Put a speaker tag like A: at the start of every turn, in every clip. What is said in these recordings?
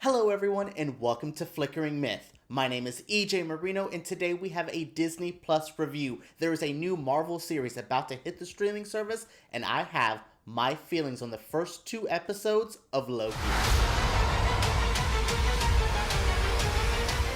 A: Hello everyone and welcome to Flickering Myth. My name is EJ Marino and today we have a Disney Plus review. There is a new Marvel series about to hit the streaming service and I have my feelings on the first 2 episodes of Loki.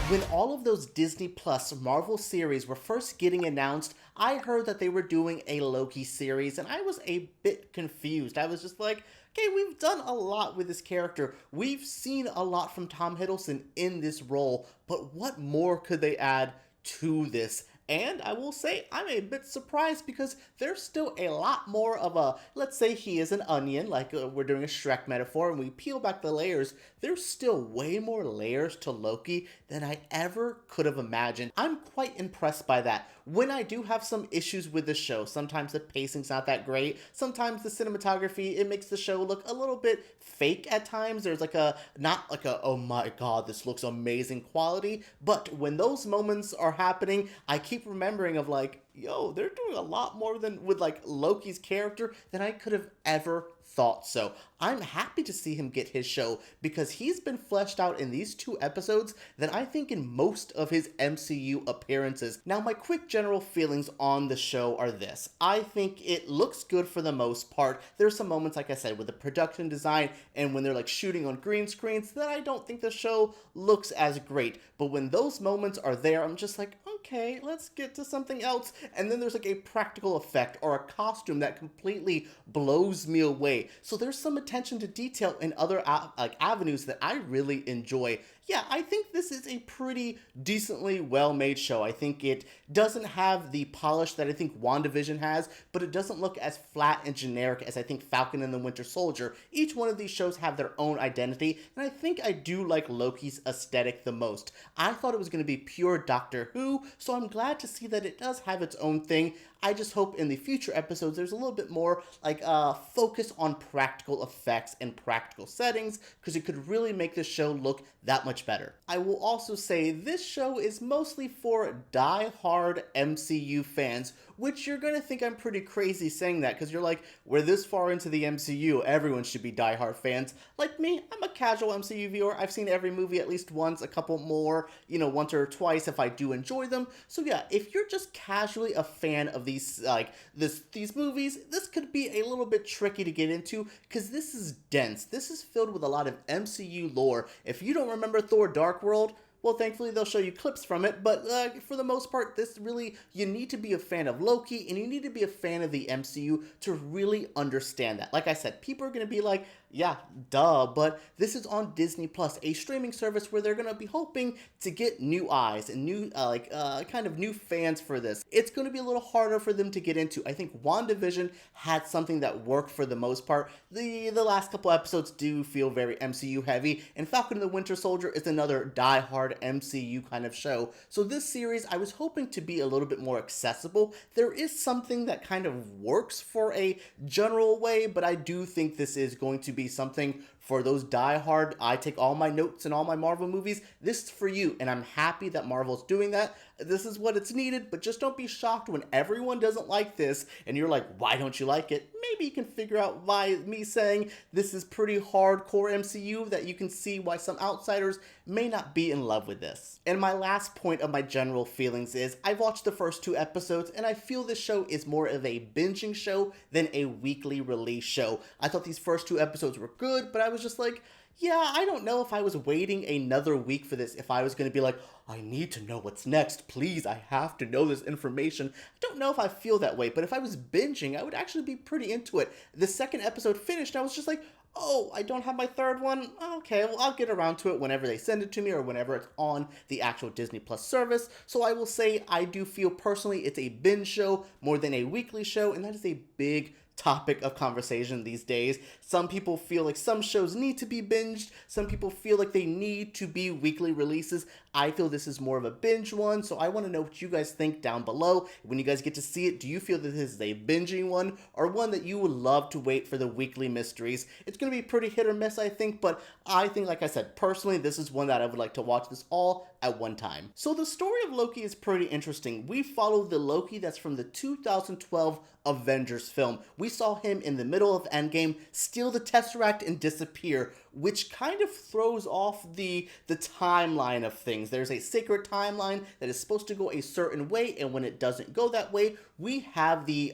A: When all of those Disney Plus Marvel series were first getting announced, I heard that they were doing a Loki series and I was a bit confused. I was just like, okay, we've done a lot with this character. We've seen a lot from Tom Hiddleston in this role, but what more could they add to this? And I will say I'm a bit surprised because there's still a lot more of a, let's say he is an onion, like we're doing a Shrek metaphor, and we peel back the layers, there's still way more layers to Loki than I ever could have imagined. I'm quite impressed by that. When I do have some issues with the show, sometimes the pacing's not that great, sometimes the cinematography, it makes the show look a little bit fake at times. There's like a, not like a, oh my god, this looks amazing quality, but when those moments are happening, I keep remembering of like, yo, they're doing a lot more than with like Loki's character than I could have ever thought. So I'm happy to see him get his show because he's been fleshed out in these 2 episodes than I think in most of his MCU appearances. Now my quick general feelings on the show are this. I think it looks good for the most part. There's some moments, like I said, with the production design and when they're like shooting on green screens that I don't think the show looks as great. But when those moments are there, I'm just like, okay, let's get to something else. And then there's like a practical effect or a costume that completely blows me away. So there's some attention to detail in other avenues that I really enjoy. Yeah, I think this is a pretty decently well-made show. I think it doesn't have the polish that I think WandaVision has, but it doesn't look as flat and generic as I think Falcon and the Winter Soldier. Each one of these shows have their own identity, and I think I do like Loki's aesthetic the most. I thought it was going to be pure Doctor Who, so I'm glad to see that it does have its own thing. I just hope in the future episodes there's a little bit more like focus on practical effects and practical settings because it could really make this show look that much better. I will also say this show is mostly for die-hard MCU fans, which you're gonna think I'm pretty crazy saying that because you're like, we're this far into the MCU, everyone should be die-hard fans. Like me, I'm a casual MCU viewer. I've seen every movie at least once, a couple more, once or twice if I do enjoy them. So yeah, if you're just casually a fan of these movies, this could be a little bit tricky to get into because this is dense. This is filled with a lot of MCU lore. If you don't remember Thor Dark World, well, thankfully they'll show you clips from it, but for the most part, this really, you need to be a fan of Loki, and you need to be a fan of the MCU to really understand that. Like I said, people are going to be like, yeah, duh, but this is on Disney Plus, a streaming service where they're going to be hoping to get new eyes and new, kind of new fans for this. It's going to be a little harder for them to get into. I think WandaVision had something that worked for the most part. The last couple episodes do feel very MCU heavy, and Falcon and the Winter Soldier is another die-hard MCU kind of show. So this series, I was hoping to be a little bit more accessible. There is something that kind of works for a general way, but I do think this is going to be something for those die-hard, I take all my notes in all my Marvel movies. This is for you, and I'm happy that Marvel's doing that. This is what it's needed, but just don't be shocked when everyone doesn't like this, and you're like, why don't you like it? Maybe you can figure out why me saying this is pretty hardcore MCU, that you can see why some outsiders may not be in love with this. And my last point of my general feelings is, I've watched the first 2 episodes, and I feel this show is more of a binging show than a weekly release show. I thought these first 2 episodes were good, but I was just like, yeah, I don't know if I was waiting another week for this, if I was going to be like, I need to know what's next, please, I have to know this information. I don't know if I feel that way, but if I was binging, I would actually be pretty into it. The second episode finished, and I was just like, oh, I don't have my third one? Okay, well, I'll get around to it whenever they send it to me or whenever it's on the actual Disney Plus service. So I will say I do feel personally it's a binge show more than a weekly show, and that is a big topic of conversation these days. Some people feel like some shows need to be binged. Some people feel like they need to be weekly releases. I feel this is more of a binge one, so I want to know what you guys think down below. When you guys get to see it, do you feel that this is a binging one or one that you would love to wait for the weekly mysteries? It's going to be pretty hit or miss, I think, but I think, like I said, personally, this is one that I would like to watch this all at one time. So the story of Loki is pretty interesting. We follow the Loki that's from the 2012 Avengers film. We saw him in the middle of Endgame, steal the Tesseract and disappear, which kind of throws off the timeline of things. There's a sacred timeline that is supposed to go a certain way, and when it doesn't go that way, we have the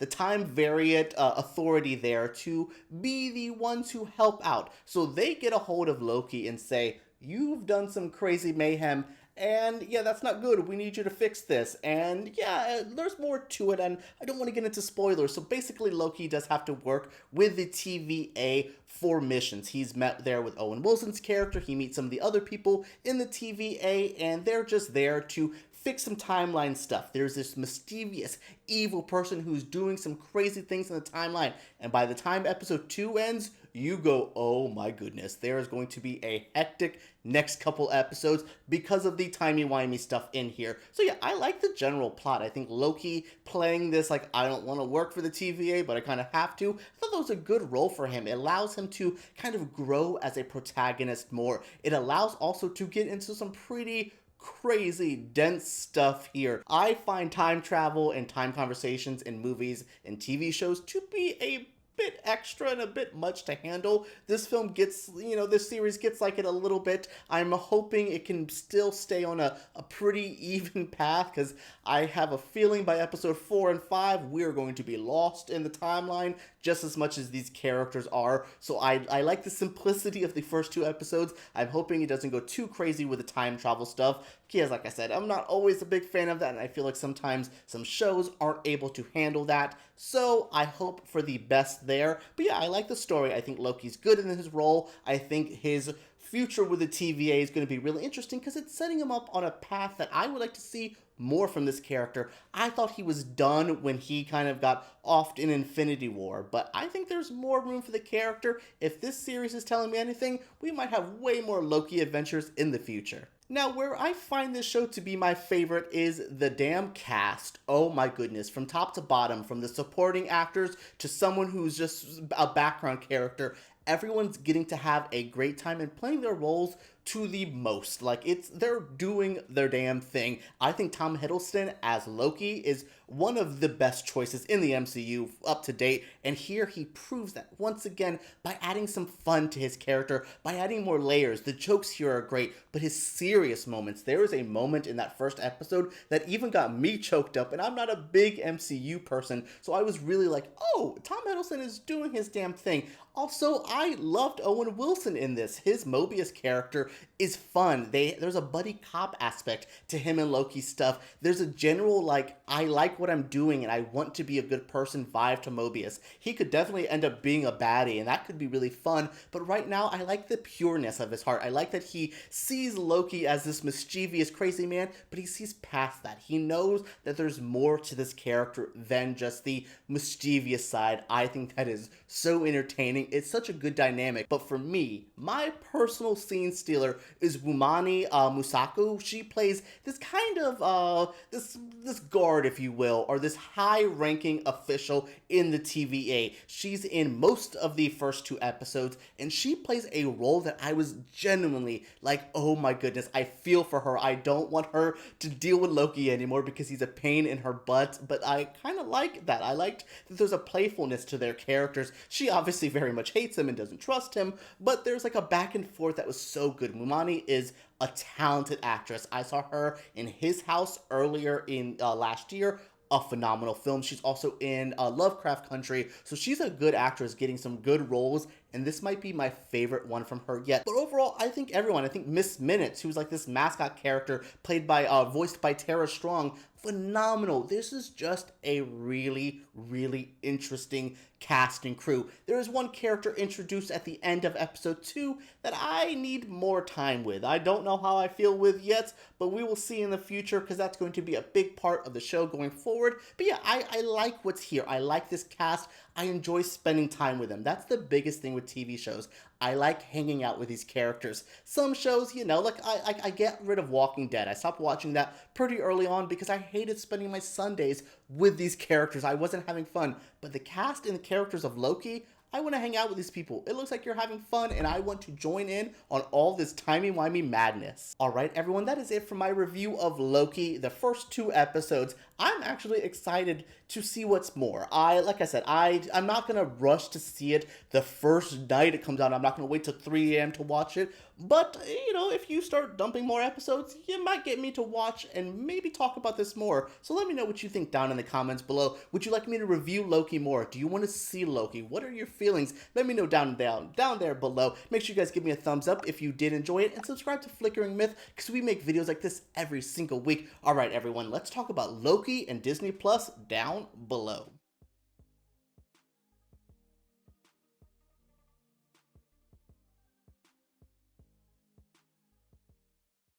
A: time variant authority there to be the ones who help out. So they get a hold of Loki and say, you've done some crazy mayhem, and yeah, that's not good. We need you to fix this. And yeah, there's more to it, and I don't want to get into spoilers. So basically, Loki does have to work with the TVA for missions. He's met there with Owen Wilson's character. He meets some of the other people in the TVA, and they're just there to fix some timeline stuff. There's this mischievous, evil person who's doing some crazy things in the timeline. And by the time episode 2 ends, you go, oh my goodness, there is going to be a hectic next couple episodes because of the timey-wimey stuff in here. So yeah, I like the general plot. I think Loki playing this, like, I don't want to work for the TVA, but I kind of have to. I thought that was a good role for him. It allows him to kind of grow as a protagonist more. It allows also to get into some pretty crazy, dense stuff here. I find time travel and time conversations in movies and TV shows to be a bit extra and a bit much to handle. This film gets, this series gets like it a little bit. I'm hoping it can still stay on a pretty even path, because I have a feeling by episode 4 and 5, we're going to be lost in the timeline just as much as these characters are. So I like the simplicity of the first 2 episodes. I'm hoping it doesn't go too crazy with the time travel stuff. Because like I said, I'm not always a big fan of that, and I feel like sometimes some shows aren't able to handle that. So I hope for the best there. But yeah, I like the story. I think Loki's good in his role. I think his future with the TVA is going to be really interesting because it's setting him up on a path that I would like to see more from this character. I thought he was done when he kind of got offed in Infinity War, but I think there's more room for the character. If this series is telling me anything, we might have way more Loki adventures in the future. Now, where I find this show to be my favorite is the damn cast. Oh my goodness, from top to bottom, from the supporting actors to someone who's just a background character, everyone's getting to have a great time and playing their roles to the most. Like, they're doing their damn thing. I think Tom Hiddleston as Loki is one of the best choices in the MCU up to date, and here he proves that once again by adding some fun to his character, by adding more layers. The jokes here are great, but his serious moments, there is a moment in that first episode that even got me choked up, and I'm not a big MCU person, so I was really like, oh, Tom Hiddleston is doing his damn thing. Also, I loved Owen Wilson in this. His Mobius character is fun. There's a buddy cop aspect to him and Loki's stuff. There's a general, like, I like what I'm doing and I want to be a good person vibe to Mobius. He could definitely end up being a baddie, and that could be really fun, but right now I like the pureness of his heart. I like that he sees Loki as this mischievous, crazy man, but he sees past that. He knows that there's more to this character than just the mischievous side. I think that is so entertaining. It's such a good dynamic, but for me, my personal scene stealer is Wunmi Mosaku. She plays this kind of, this guard, if you will, or this high-ranking official in the TVA. She's in most of the first 2 episodes, and she plays a role that I was genuinely like, oh my goodness, I feel for her. I don't want her to deal with Loki anymore because he's a pain in her butt, but I kind of like that. I liked that there's a playfulness to their characters. She obviously very much hates him and doesn't trust him, but there's like a back and forth that was so good. Wunmi is a talented actress. I saw her in His House earlier in last year. A phenomenal film. She's also in Lovecraft Country, so she's a good actress getting some good roles, and this might be my favorite one from her yet. But overall, I think everyone, I think Miss Minutes, who's like this mascot character played by, voiced by Tara Strong, phenomenal. This is just a really, really interesting cast and crew. There is one character introduced at the end of episode 2 that I need more time with. I don't know how I feel with yet, but we will see in the future because that's going to be a big part of the show going forward. But yeah, I like what's here. I like this cast. I enjoy spending time with them. That's the biggest thing with TV shows. I like hanging out with these characters. Some shows, like I get rid of Walking Dead. I stopped watching that pretty early on because I hated spending my Sundays with these characters. I wasn't having fun. But the cast and the characters of Loki, I want to hang out with these people. It looks like you're having fun, and I want to join in on all this timey-wimey madness. Alright, everyone, that is it for my review of Loki, the first 2 episodes. I'm actually excited to see what's more. Like I said, I'm not gonna rush to see it the first night it comes out. I'm not gonna wait till 3 a.m. to watch it. But if you start dumping more episodes, you might get me to watch and maybe talk about this more. So let me know what you think down in the comments below. Would you like me to review Loki more? Do you want to see Loki? What are your feelings? Let me know down there below. Make sure you guys give me a thumbs up if you did enjoy it, and subscribe to Flickering Myth because we make videos like this every single week. All right, everyone, let's talk about Loki and Disney Plus down below.